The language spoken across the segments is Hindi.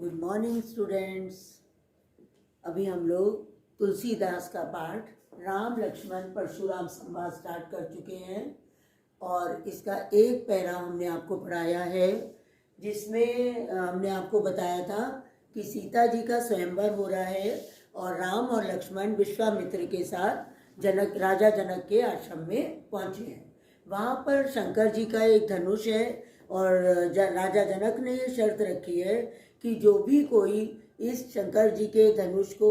Good morning students. अभी हम लोग तुलसीदास का पाठ राम लक्ष्मण परशुराम संवाद स्टार्ट कर चुके हैं और इसका एक पैरा हमने आपको पढ़ाया है, जिसमें हमने आपको बताया था कि सीता जी का स्वयंवर हो रहा है और राम और लक्ष्मण विश्वामित्र के साथ राजा जनक के आश्रम में पहुंचे हैं। वहाँ पर शंकर जी का एक धनुष है और राजा जनक ने ये शर्त रखी है कि जो भी कोई इस शंकर जी के धनुष को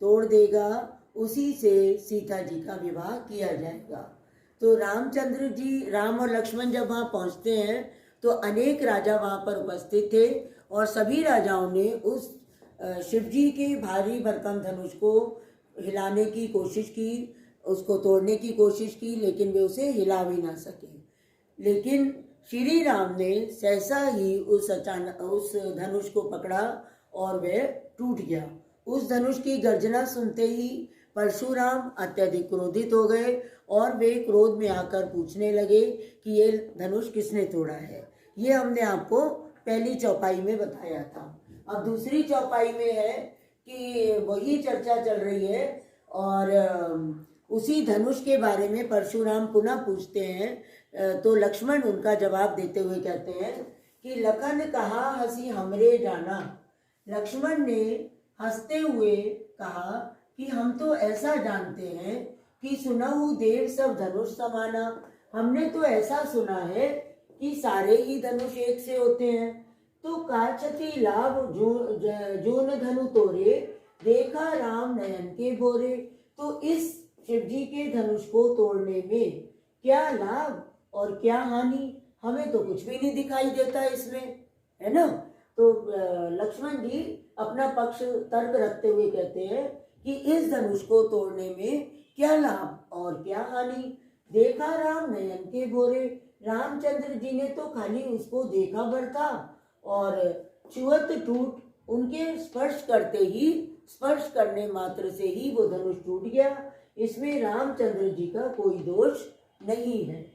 तोड़ देगा उसी से सीता जी का विवाह किया जाएगा। तो रामचंद्र जी, राम और लक्ष्मण जब वहाँ पहुँचते हैं तो अनेक राजा वहाँ पर उपस्थित थे और सभी राजाओं ने उस शिवजी के भारी भरकम धनुष को हिलाने की कोशिश की, उसको तोड़ने की कोशिश की, लेकिन वे उसे हिला भी ना सके। लेकिन श्री राम ने सहसा ही उस धनुष को पकड़ा और वह टूट गया। उस धनुष की गर्जना सुनते ही परशुराम अत्यधिक क्रोधित हो गए और वे क्रोध में आकर पूछने लगे कि ये धनुष किसने तोड़ा है। ये हमने आपको पहली चौपाई में बताया था। अब दूसरी चौपाई में है कि वही चर्चा चल रही है और उसी धनुष के बारे में परशुराम पुनः पूछते हैं। तो लक्ष्मण उनका जवाब देते हुए कहते हैं कि लखन कहा हंसी हमरे जाना। लक्ष्मण ने हंसते हुए कहा कि हम तो ऐसा जानते हैं कि सुनहु देव सब धनुष समाना। हमने तो ऐसा सुना है कि सारे ही धनुष एक से होते हैं। तो काचती लाभ जोन धनु तोरे, देखा राम नयन के बोरे। तो इस शिवजी के धनुष को तोड़ने में क्या लाभ और क्या हानि, हमें तो कुछ भी नहीं दिखाई देता इसमें, है ना। तो लक्ष्मण जी अपना पक्ष तर्क रखते हुए कहते हैं कि इस धनुष को तोड़ने में क्या लाभ और क्या हानि। देखा राम नयन के बोरे, रामचंद्र जी ने तो खाली उसको देखा भर था और छुअत टूट, उनके स्पर्श करने मात्र से ही वो धनुष टूट गया। इसमें रामचंद्र जी का कोई दोष नहीं है।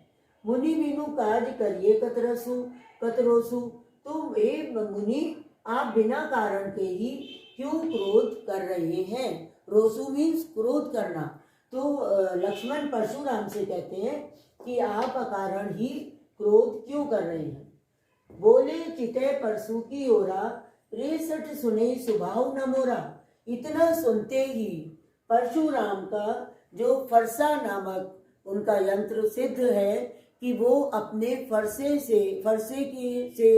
मुनि बिनु काज करिए कतरोसु। तो वे मुनि, आप बिना कारण के ही क्यों क्रोध कर रहे हैं। रोसु मीन्स क्रोध करना। तो लक्ष्मण परशुराम से कहते हैं कि आप अकारण ही क्रोध क्यों कर रहे हैं। बोले चिते परसु की ओरा, रे सठ सुने सुभाव न मोरा। इतना सुनते ही परशुराम का जो फरसा नामक उनका यंत्र सिद्ध है कि वो अपने फरसे से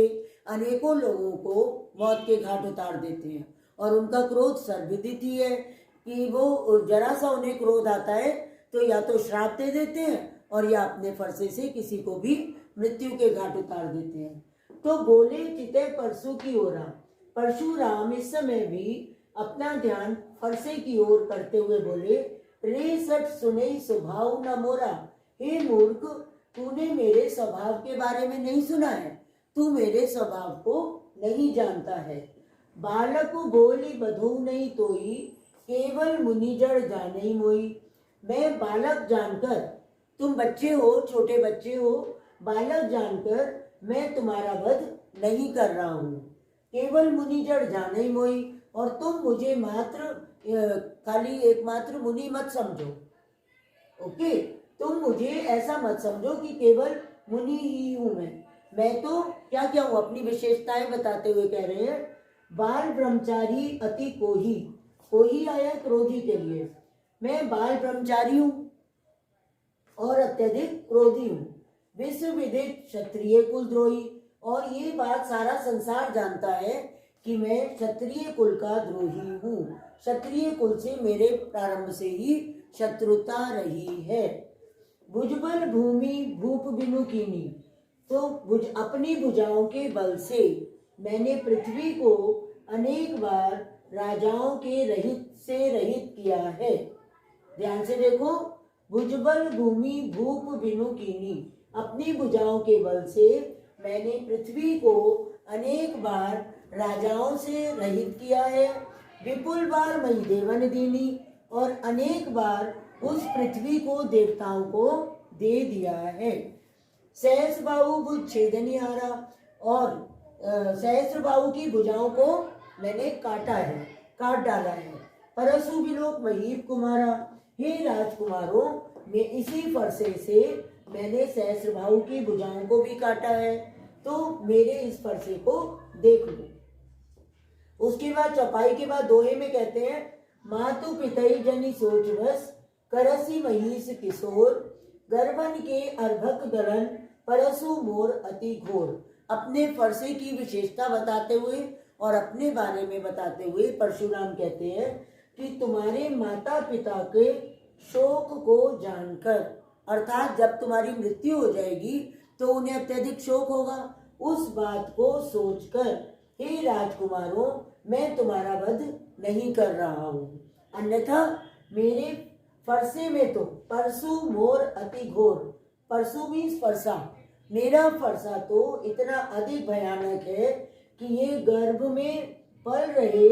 अनेकों लोगों को मौत के घाट उतार देते हैं। और उनका क्रोध सर्वविदित ही है कि वो जरा सा उन्हें क्रोध आता है तो या तो श्राप दे देते हैं और या अपने फरसे से किसी को भी मृत्यु के घाट उतार देते हैं। तो बोले चिते परसु की ओरा। परशुराम इस समय भी अपना ध्यान फरसे की ओर करते हुए बोले, रे सठ सुने स्वभाव न मोरा। हे मूर्ख, तूने मेरे स्वभाव के बारे में नहीं सुना है, तू मेरे स्वभाव को नहीं जानता है। बालक बोली बधू नहीं तोई, केवल मुनि जड़ जाने मोई। मैं बालक जानकर, तुम बच्चे हो, छोटे बच्चे हो, बालक जानकर मैं तुम्हारा वध नहीं कर रहा हूँ। केवल मुनि जड़ जाने मोई, और तुम मुझे खाली एकमात्र मुनि मत समझो। ओके, तुम मुझे ऐसा मत समझो कि केवल मुनि ही हूँ मैं तो क्या हूँ। अपनी विशेषताएं बताते हुए कह रहे हैं, बाल ब्रह्मचारी अति कोही आया क्रोधी के लिए। मैं बाल ब्रह्मचारी हूँ और अत्यधिक क्रोधी हूँ। विश्व विदित क्षत्रिय कुलद्रोही, और ये बात सारा संसार जानता है कि मैं क्षत्रिय कुल का द्रोही हूँ। क्षत्रिय कुल से मेरे प्रारंभ से ही शत्रुता रही है। भुजबल भूमि भूप बिनु कीनी। तो अपनी भुजाओं के बल से मैंने पृथ्वी को अनेक बार राजाओं के रहित किया है। ध्यान से देखो, भुजबल भूमि भूप बिनु कीनी, अपनी भुजाओं के बल से मैंने पृथ्वी को अनेक बार राजाओं से रहित किया है। विपुल बार मई देवन दीनी, और अनेक बार उस पृथ्वी को देवताओं को दे दिया है। सहस्र बाहु भुज छेदनिहारा, और सहस्र बाहु की भुजाओं को मैंने काटा है, काट डाला है। परसु विलोक महीप कुमारा, हे राजकुमारों, मैं इसी फरसे से मैंने सहस्त्रबाहु की भुजाओं को भी काटा है, तो मेरे इस फरसे को देख लो। उसके बाद चौपाई के बाद दोहे में कहते हैं, मातु पितई जनि सोच बस, करसी महिष किशोर, गर्भन के अर्भक दलन, परसु मोर अति घोर। अपने फरसे की विशेषता बताते हुए और अपने बारे में बताते हुए परशुराम कहते हैं कि तुम्हारे माता पिता के शोक को जानकर, अर्थात जब तुम्हारी मृत्यु हो जाएगी तो उन्हें अत्यधिक शोक होगा, उस बात को सोचकर हे राजकुमारों, मैं तुम्हारा वध नहीं कर रहा हूँ। अन्यथा मेरे फरसे में तो परसु मोर अति घोर, परसु मीन्स फरसा, मेरा फरसा तो इतना अधिक भयानक है कि ये गर्भ में पल रहे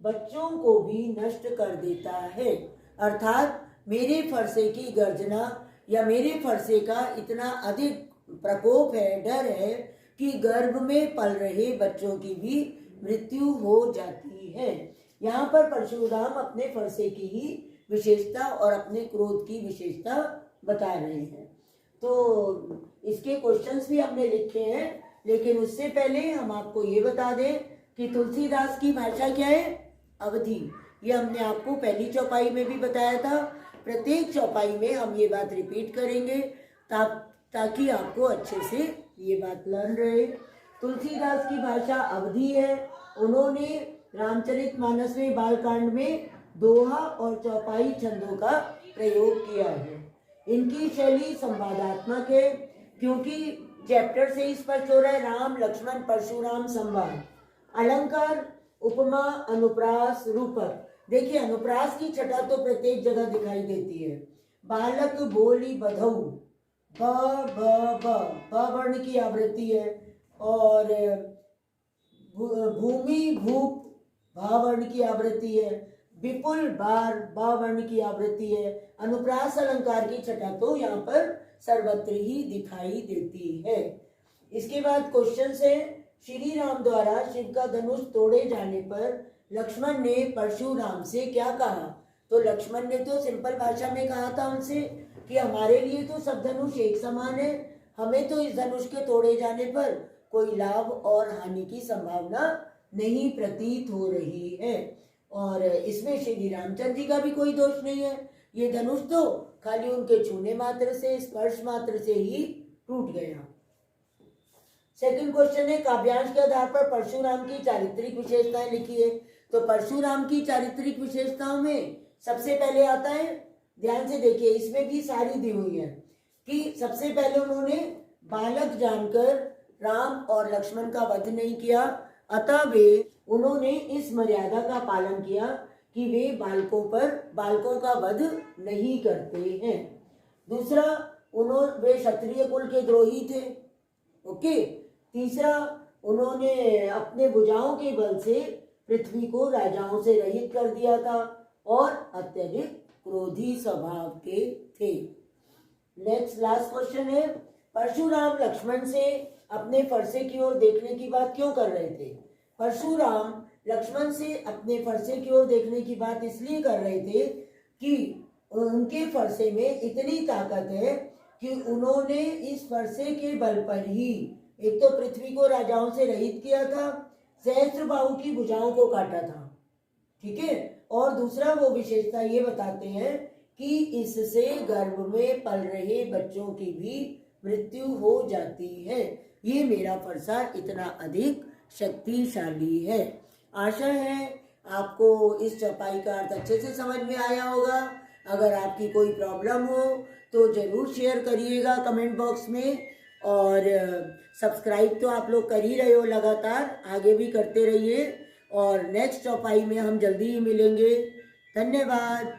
बच्चों को भी नष्ट कर देता है। अर्थात मेरे फरसे की गर्जना या मेरे फरसे का इतना अधिक प्रकोप है, डर है कि गर्भ में पल रहे बच्चों की भी मृत्यु हो जाती है। यहाँ पर परशुराम अपने फरसे की ही विशेषता और अपने क्रोध की विशेषता बता रहे हैं। तो इसके क्वेश्चंस भी हमने लिखे हैं, लेकिन उससे पहले हम आपको ये बता दें कि तुलसीदास की भाषा क्या है, अवधी। ये हमने आपको पहली चौपाई में भी बताया था। प्रत्येक चौपाई में हम ये बात रिपीट करेंगे ताकि आपको अच्छे से ये बात लर्न रहे। तुलसीदास की भाषा अवधी है। उन्होंने रामचरितमानस में बालकांड में दोहा और चौपाई छंदों का प्रयोग किया है। इनकी शैली संवादात्मक है, क्योंकि चैप्टर से ही स्पष्ट हो रहा है, राम लक्ष्मण परशुराम संवाद। अलंकार, उपमा, अनुप्रास, रूपक। देखिए, अनुप्रास की छटा तो प्रत्येक जगह दिखाई देती है। बालक बोली बधऊ, ब वर्ण की आवृत्ति है, और भूमि भूप भा वर्ण की आवृत्ति है, विपुल बार बा वर्ण की आवृत्ति है। अनुप्रास अलंकार की छटा तो यहाँ पर सर्वत्र ही दिखाई देती है। इसके बाद क्वेश्चन है, श्री राम द्वारा शिव का धनुष तोड़े जाने पर लक्ष्मण ने परशुराम से क्या कहा? तो लक्ष्मण ने तो सिंपल भाषा में कहा था उनसे कि हमारे लिए तो सब धनुष एक समान है, हमें तो इस धनुष के तोड़े जाने पर कोई लाभ और हानि की संभावना नहीं प्रतीत हो रही है, और इसमें श्री रामचंद्र जी का भी कोई दोष नहीं है। ये धनुष तो खाली उनके छूने मात्र से, स्पर्श मात्र से ही टूट गया। सेकंड क्वेश्चन है, काव्यांश के आधार पर परशुराम की चारित्रिक विशेषताएं लिखिए। तो परशुराम की चारित्रिक विशेषताओं में सबसे पहले आता है, ध्यान से देखिए, इसमें भी सारी दी हुई है कि सबसे पहले उन्होंने बालक जानकर राम और लक्ष्मण का वध नहीं किया, अतः उन्होंने इस मर्यादा का पालन किया कि वे बालकों का वध नहीं करते हैं। दूसरा, वे क्षत्रिय कुल के द्रोही थे। ओके। तीसरा, उन्होंने अपने भुजाओं के बल से पृथ्वी को राजाओं से रहित कर दिया था और अत्यधिक क्रोधी स्वभाव के थे। नेक्स्ट लास्ट क्वेश्चन है, परशुराम लक्ष्मण से अपने फरसे की ओर देखने की बात क्यों कर रहे थे? परशुराम लक्ष्मण से अपने फरसे की ओर देखने की बात इसलिए कर रहे थे कि उनके फरसे में इतनी ताकत है कि उन्होंने इस फरसे के बल पर ही एक तो पृथ्वी को राजाओं से रहित किया था, सहस्त्रबाहु की भुजाओं को काटा था, ठीक है, और दूसरा वो विशेषता ये बताते हैं कि इससे गर्भ में पल रहे बच्चों की भी मृत्यु हो जाती है। ये मेरा फरसा इतना अधिक शक्तिशाली है। आशा है आपको इस चौपाई का अर्थ अच्छे से समझ में आया होगा। अगर आपकी कोई प्रॉब्लम हो तो ज़रूर शेयर करिएगा कमेंट बॉक्स में, और सब्सक्राइब तो आप लोग कर ही रहे हो लगातार, आगे भी करते रहिए, और नेक्स्ट चौपाई में हम जल्दी ही मिलेंगे। धन्यवाद।